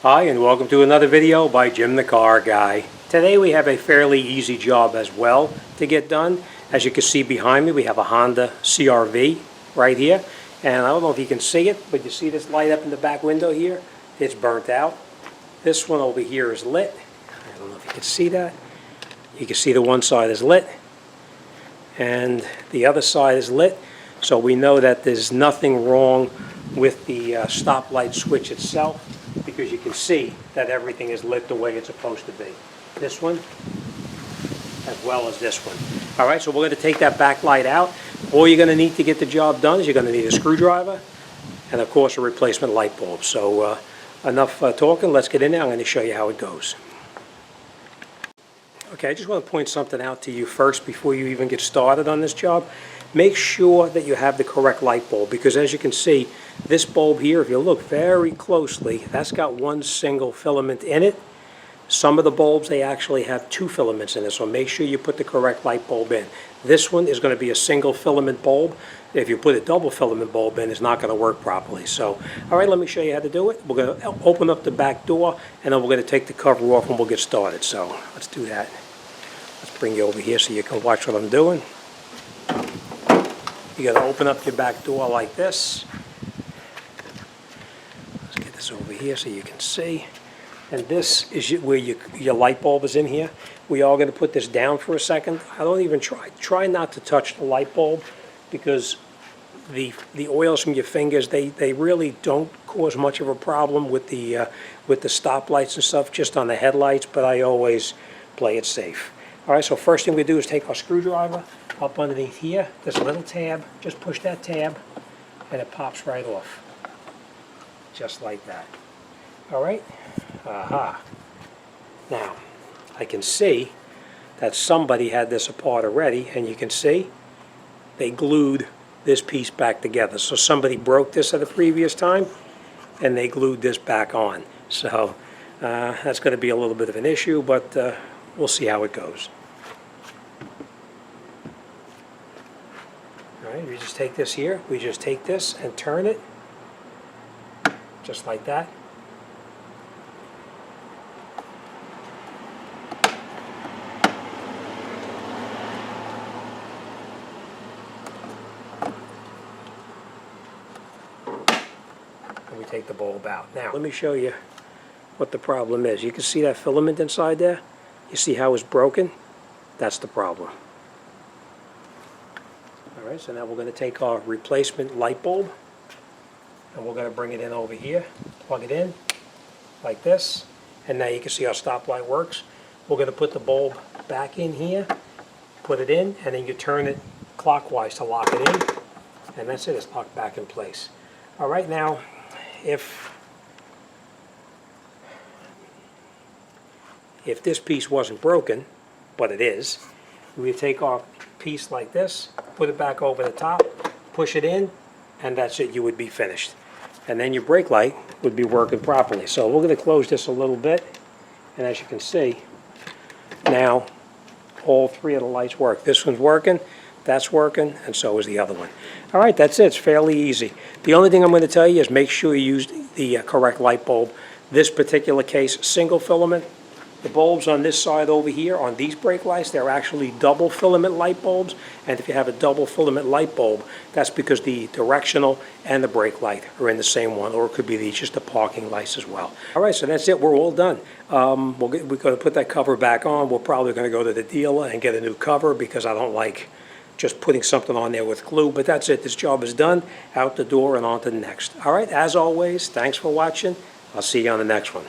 Hi and welcome to another video by Jim the Car Guy. Today we have a fairly easy job as well to get done. As you can see behind me, we have a Honda CRV right here, and I don't know if you can see it, but you see this light up in the back window here? It's burnt out. This one over here is lit. I don't know if you can see that. You can see the one side is lit and the other side is lit, so we know that there's nothing wrong with the stoplight switch itself, because you can see that everything is lit the way it's supposed to be. This one, as well as this one. All right, so we're going to take that back light out. All you're going to need to get the job done is you're going to need a screwdriver and, of course, a replacement light bulb. So enough talking. Let's get in there. I'm going to show you how it goes. Okay, I just want to point something out to you first before you even get started on this job. Make sure that you have the correct light bulb, because as you can see, this bulb here, if you look very closely, that's got one single filament in it. Some of the bulbs, they actually have two filaments in it, so make sure you put the correct light bulb in. This one is going to be a single filament bulb. If you put a double filament bulb in, it's not going to work properly. So, all right, let me show you how to do it. We're going to open up the back door, and then we're going to take the cover off and we'll get started. So let's do that. Let's bring you over here so you can watch what I'm doing. You got to open up your back door like this. Let's get this over here so you can see. And this is where your light bulb is in here. We are going to put this down for a second. I don't even try not to touch the light bulb, because the oils from your fingers, they really don't cause much of a problem with the stoplights and stuff, just on the headlights, but I always play it safe. All right, so first thing we do is take our screwdriver up underneath here, this little tab, just push that tab, and it pops right off, just like that. All right, aha. Now, I can see that somebody had this apart already, and you can see they glued this piece back together. So somebody broke this at a previous time, and they glued this back on. So that's going to be a little bit of an issue, but we'll see how it goes. All right, we just take this here, we just take this and turn it, just like that. And we take the bulb out. Now, let me show you what the problem is. You can see that filament inside there? You see how it's broken? That's the problem. All right, so now we're going to take our replacement light bulb, and we're going to bring it in over here, plug it in like this, and now you can see our stoplight works. We're going to put the bulb back in here, put it in, and then you turn it clockwise to lock it in, and that's it. It's locked back in place. All right, now if this piece wasn't broken, but it is, we take our piece like this, put it back over the top, push it in, and that's it. You would be finished. And then your brake light would be working properly. So we're going to close this a little bit, and as you can see, now all three of the lights work. This one's working, that's working, and so is the other one. All right, that's it. It's fairly easy. The only thing I'm going to tell you is make sure you use the correct light bulb. This particular case, single filament. The bulbs on this side over here, on these brake lights, they're actually double filament light bulbs. And if you have a double filament light bulb, that's because the directional and the brake light are in the same one, or it could be just the parking lights as well. All right, so that's it. We're all done. We're going to put that cover back on. We're probably going to go to the dealer and get a new cover, because I don't like just putting something on there with glue. But that's it. This job is done. Out the door and on to the next. All right, as always, thanks for watching. I'll see you on the next one.